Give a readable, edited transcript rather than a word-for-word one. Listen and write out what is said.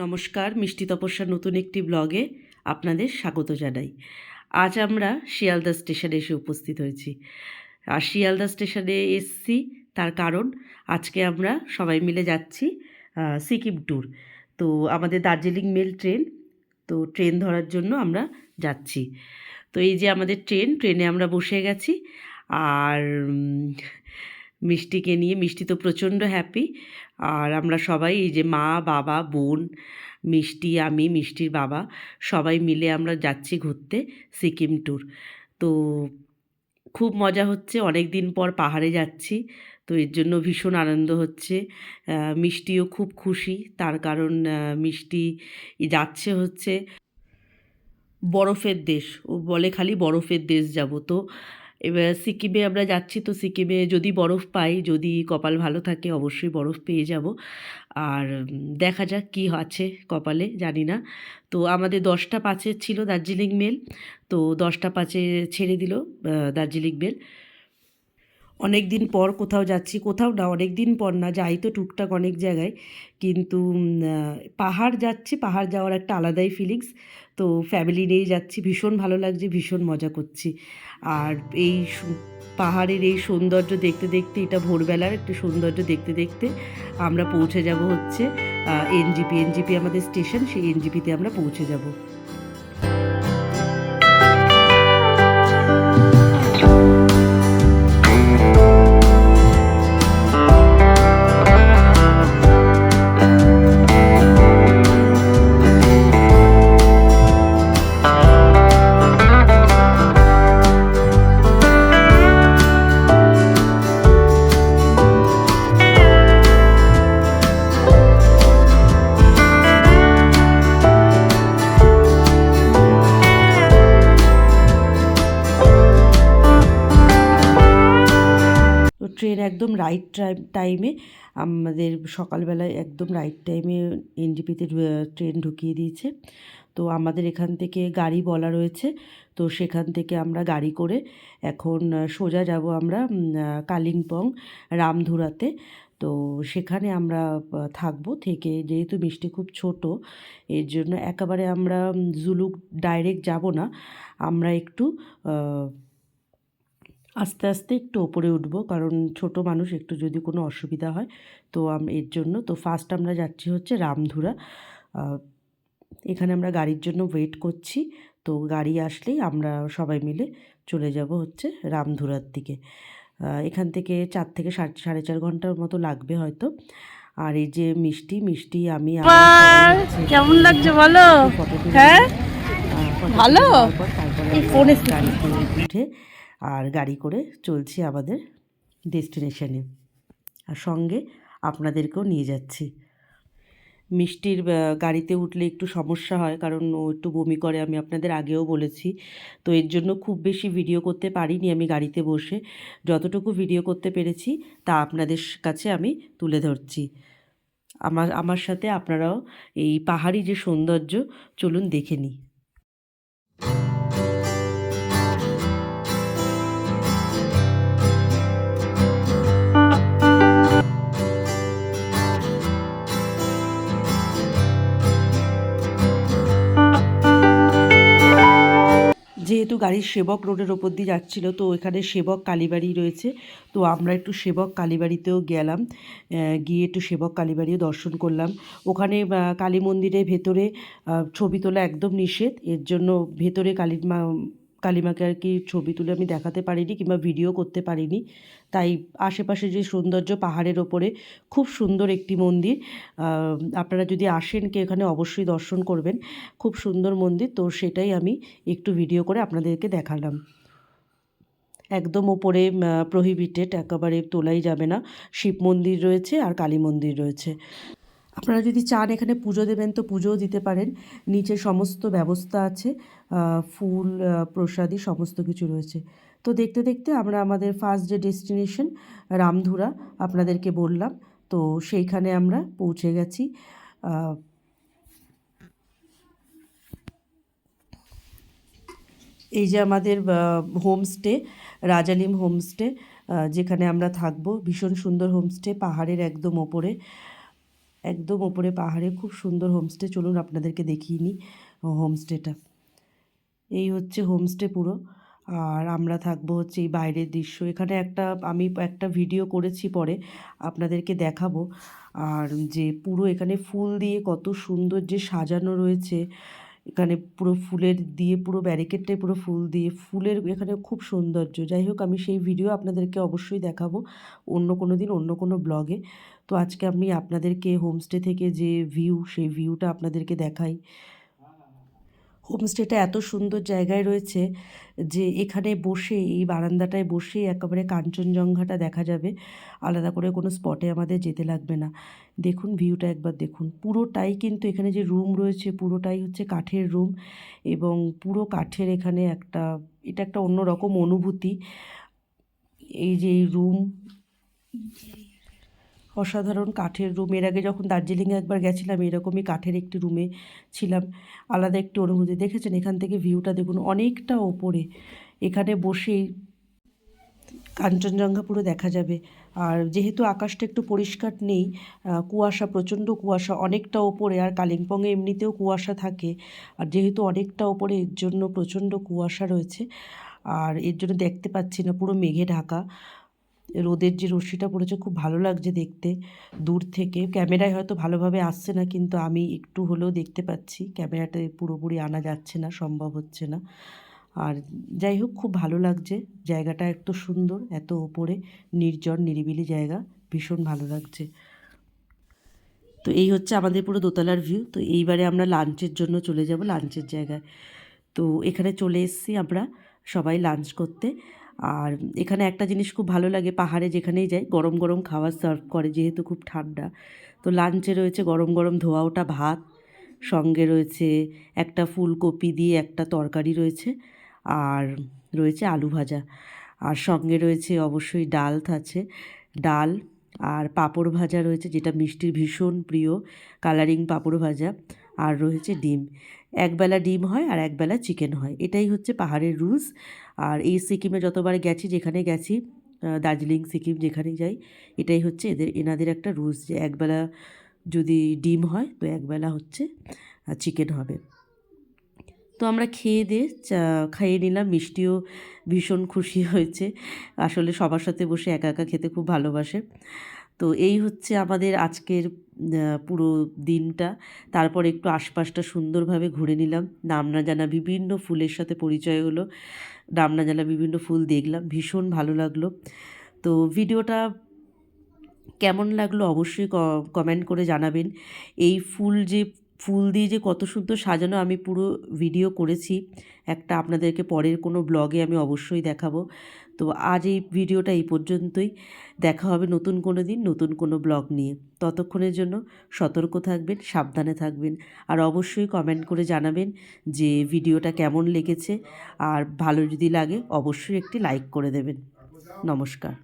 নমস্কার, মিষ্টি তপস্যার নতুন একটি ব্লগে আপনাদের স্বাগত জানাই। আজ আমরা শিয়ালদা স্টেশনে এসে উপস্থিত হয়েছি। আর শিয়ালদা স্টেশনে এসছি তার কারণ আজকে আমরা সবাই মিলে যাচ্ছি সিকিম ট্যুর। তো আমাদের দার্জিলিং মেল ট্রেন, তো ট্রেন ধরার জন্য আমরা যাচ্ছি। তো এই যে আমাদের ট্রেনে আমরা বসে গেছি। আর মিষ্টিকে নিয়ে, মিষ্টি তো প্রচণ্ড হ্যাপি। আর আমরা সবাই এই যে মা, বাবা, বোন, মিষ্টি, আমি, মিষ্টির বাবা সবাই মিলে আমরা যাচ্ছি ঘুরতে সিকিম ট্যুর। তো খুব মজা হচ্ছে, অনেক দিন পর পাহাড়ে যাচ্ছি, তো এর জন্য ভীষণ আনন্দ হচ্ছে। মিষ্টিও খুব খুশি, তার কারণ মিষ্টি যাচ্ছে হচ্ছে বরফের দেশ। ও বলে খালি বরফের দেশ যাব। তো এবার সিকিমে আমরা যাচ্ছি, তো সিকিমে যদি বরফ পাই, যদি কপাল ভালো থাকে অবশ্যই বরফ পেয়ে যাব। আর দেখা যাক কী আছে কপালে, জানি না। তো আমাদের 10টা 5-এর ছিল দার্জিলিং মেল, তো 10টা 5-এ ছেড়ে দিল দার্জিলিং মেল। অনেক দিন পর কোথাও যাচ্ছি, কোথাও না, অনেক দিন পর না, যাই তো টুকটাক অনেক জায়গায়, কিন্তু পাহাড় যাচ্ছি, পাহাড় যাওয়ার একটা আলাদাই ফিলিংস। তো ফ্যামিলি নিয়েই যাচ্ছি, ভীষণ ভালো লাগছে, ভীষণ মজা করছি। আর এই পাহাড়ের এই সৌন্দর্য দেখতে দেখতে, এটা ভোরবেলার একটু সৌন্দর্য দেখতে দেখতে আমরা পৌঁছে যাব হচ্ছে এনজিপি আমাদের স্টেশন, সেই এনজিপিতে আমরা পৌঁছে যাব। তো ট্রেন একদম রাইট টাইমে, আমাদের সকালবেলায় একদম রাইট টাইমে এনজিপিতে ট্রেন ঢুকিয়ে দিয়েছে। তো আমাদের এখান থেকে গাড়ি বলা রয়েছে, তো সেখান থেকে আমরা গাড়ি করে এখন সোজা যাব আমরা কালিম্পং রামধুরাতে। তো সেখানে আমরা থাকবো, থেকে যেহেতু মিষ্টি খুব ছোট, এর জন্য একেবারে আমরা জুলুক ডাইরেক্ট যাব না, আমরা একটু আস্তে আস্তে একটু ওপরে উঠবো, কারণ ছোট মানুষ, একটু যদি কোনো অসুবিধা হয়। তো এর জন্য তো ফার্স্ট আমরা যাচ্ছি হচ্ছে রামধুরা। এখানে আমরা গাড়ির জন্য ওয়েট করছি, তো গাড়ি আসলেই আমরা সবাই মিলে চলে যাব হচ্ছে রামধুরার দিকে। এখান থেকে 4 থেকে 4.5 ঘন্টার মতো লাগবে হয়তো। আর এই যে মিষ্টি আমি কেমন লাগছে বলো? হ্যাঁ, ভালো। ফোনে গাড়িতে উঠে আর গাড়ি করে চলছি আমাদের ডেস্টিনেশনে, আর সঙ্গে আপনাদেরকেও নিয়ে যাচ্ছি। মিষ্টির গাড়িতে উঠলে একটু সমস্যা হয়, কারণ ও একটু বমি করে, আমি আপনাদের আগেও বলেছি। তো এর জন্য খুব বেশি ভিডিও করতে পারিনি আমি গাড়িতে বসে, যতটুকু ভিডিও করতে পেরেছি তা আপনাদের কাছে আমি তুলে ধরছি। আমার সাথে আপনারাও এই পাহাড়ি যে সৌন্দর্য, চলুন দেখে নিই। যেহেতু গাড়ির সেবক রোডের ওপর দিয়ে যাচ্ছিলো, তো এখানে সেবক কালীবাড়ি রয়েছে, তো আমরা একটু সেবক কালীবাড়িতেও গেলাম, গিয়ে একটু সেবক কালীবাড়িও দর্শন করলাম। ওখানে কালী মন্দিরের ভেতরে ছবি তোলা একদম নিষেধ, এর জন্য ভেতরে কালীমাকে আর কি ছবি তুলে আমি দেখাতে পারিনি কিংবা ভিডিও করতে পারিনি। তাই আশেপাশে যে সৌন্দর্য, পাহাড়ের ওপরে খুব সুন্দর একটি মন্দির, আপনারা যদি আসেন কি এখানে অবশ্যই দর্শন করবেন, খুব সুন্দর মন্দির। তো সেটাই আমি একটু ভিডিও করে আপনাদেরকে দেখালাম। একদম ওপরে প্রহিবিটেড, একেবারে তোলাই যাবে না। শিব মন্দির রয়েছে আর কালী মন্দির রয়েছে। আপনারা যদি চান এখানে পুজো দেবেন তো পুজোও দিতে পারেন, নিচে সমস্ত ব্যবস্থা আছে, ফুল প্রসাদি সমস্ত কিছু রয়েছে। তো দেখতে দেখতে আমরা আমাদের ফার্স্ট যে ডেস্টিনেশন রামধুরা আপনাদেরকে বললাম, তো সেইখানে আমরা পৌঁছে গেছি। এই যে আমাদের হোমস্টে, রাজালিম হোমস্টে, যেখানে আমরা থাকবো, ভীষণ সুন্দর হোমস্টে, পাহাড়ের একদম ওপরে। একদম ওপরে পাহাড়ে, খুব সুন্দর হোমস্টে। চলুন আপনাদেরকে দেখিয়ে নিই হোমস্টেটা। এই হচ্ছে হোমস্টে পুরো। আর আমরা থাকবো হচ্ছে এই বাইরের দৃশ্য। এখানে আমি একটা ভিডিও করেছি, পরে আপনাদেরকে দেখাবো। আর যে পুরো এখানে ফুল দিয়ে কত সুন্দর যে সাজানো রয়েছে, এখানে পুরো ফুলের দিয়ে পুরো ব্যারিকেডটাই পুরো ফুল দিয়ে, ফুলের এখানে খুব সৌন্দর্য। যাই হোক, আমি সেই ভিডিও আপনাদেরকে অবশ্যই দেখাবো অন্য কোনো দিন, অন্য কোনো ব্লগে। তো আজকে আমি আপনাদেরকে হোমস্টে থেকে যে ভিউ, সেই ভিউটা আপনাদেরকে দেখাই। হোমস্টেটা এত সুন্দর জায়গায় রয়েছে যে এখানে বসে, এই বারান্দাটায় বসেই একেবারে কাঞ্চনজঙ্ঘাটা দেখা যাবে। আলাদা করে কোনো স্পটে আমাদের যেতে লাগবে না। দেখুন ভিউটা একবার দেখুন। পুরোটাই কিন্তু এখানে যে রুম রয়েছে, পুরোটাই হচ্ছে কাঠের রুম, এবং পুরো কাঠের এখানে এটা একটা অন্যরকম অনুভূতি। এই যে এই রুম, অসাধারণ কাঠের রুম। এর আগে যখন দার্জিলিংয়ে একবার গেছিলাম, এরকমই কাঠের একটি রুমে ছিলাম। আলাদা একটি অনুভূতি। দেখেছেন এখান থেকে ভিউটা দেখুন, অনেকটা ওপরে। এখানে বসেই কাঞ্চনজঙ্ঘা পুরো দেখা যাবে। আর যেহেতু আকাশটা একটু পরিষ্কার নেই, কুয়াশা, প্রচণ্ড কুয়াশা, অনেকটা ওপরে। আর কালিম্পংয়ে এমনিতেও কুয়াশা থাকে, আর যেহেতু অনেকটা ওপরে, এর জন্য প্রচণ্ড কুয়াশা রয়েছে। আর এর জন্য দেখতে পাচ্ছি না, পুরো মেঘে ঢাকা। রোদের যে রশ্মিটা পড়েছে, খুব ভালো লাগছে দেখতে দূর থেকে। ক্যামেরায় হয়তো ভালোভাবে আসছে না, কিন্তু আমি একটু হলেও দেখতে পাচ্ছি। ক্যামেরাতে পুরোপুরি আনা যাচ্ছে না, সম্ভব হচ্ছে না। আর যাই হোক, খুব ভালো লাগছে জায়গাটা, এত সুন্দর, এত ওপরে, নির্জন নিরিবিলি জায়গা, ভীষণ ভালো লাগছে। তো এই হচ্ছে আমাদের পুরো দোতলার ভিউ। তো এইবারে আমরা লাঞ্চের জন্য চলে যাব লাঞ্চের জায়গায়। তো এখানে চলে এসেছি আমরা সবাই লাঞ্চ করতে। আর এখানে একটা জিনিস খুব ভালো লাগে, পাহাড়ে যেখানেই যাই গরম গরম খাবার সার্ভ করে, যেহেতু খুব ঠান্ডা। তো লাঞ্চে রয়েছে গরম গরম ধোয়া ওঠা ভাত, সঙ্গে রয়েছে একটা ফুলকপি দিয়ে একটা তরকারি রয়েছে, আর রয়েছে আলু ভাজা, আর সঙ্গে রয়েছে অবশ্যই ডাল আছে, ডাল আর পাঁপড় ভাজা রয়েছে, যেটা মিষ্টির ভীষণ প্রিয়, কালারিং পাঁপড় ভাজা। আর রয়েছে ডিম। একবেলা ডিম হয় আর একবেলা চিকেন হয়। এটাই হচ্ছে পাহাড়ের রুলস। আর এই সিকিমে যতবার গেছি, যেখানে গেছি, দার্জিলিং, সিকিম যেখানেই যাই, এটাই হচ্ছে এনাদের একটা রুলস, যে একবেলা যদি ডিম হয় তো একবেলা হচ্ছে চিকেন হবে। তো আমরা খেয়ে দিয়ে খাইয়ে নিলাম। মিষ্টিও ভীষণ খুশি হয়েছে, আসলে সবার সাথে বসে একা একা খেতে খুব ভালোবাসে। তো এই হচ্ছে আমাদের আজকের পুরো দিনটা। তারপর একটু আশপাশটা সুন্দরভাবে ঘুরে নিলাম। নাম না জানা বিভিন্ন ফুলের সাথে পরিচয় হলো, নাম না জানা বিভিন্ন ফুল দেখলাম, ভীষণ ভালো লাগলো। তো ভিডিওটা কেমন লাগলো অবশ্যই কমেন্ট করে জানাবেন। এই ফুল দিয়ে যে কত সুন্দর সাজানো, আমি পুরো ভিডিও করেছি একটা, আপনাদেরকে পরের কোনো ব্লগে আমি অবশ্যই দেখাবো। তো আজ এই ভিডিওটা এই পর্যন্তই। দেখা হবে নতুন কোনো দিন, নতুন কোনো ব্লগ নিয়ে। ততক্ষণের জন্য সতর্ক থাকবেন, সাবধানে থাকবেন, আর অবশ্যই কমেন্ট করে জানাবেন যে ভিডিওটা কেমন লেগেছে। আর ভালো যদি লাগে অবশ্যই একটি লাইক করে দেবেন। নমস্কার।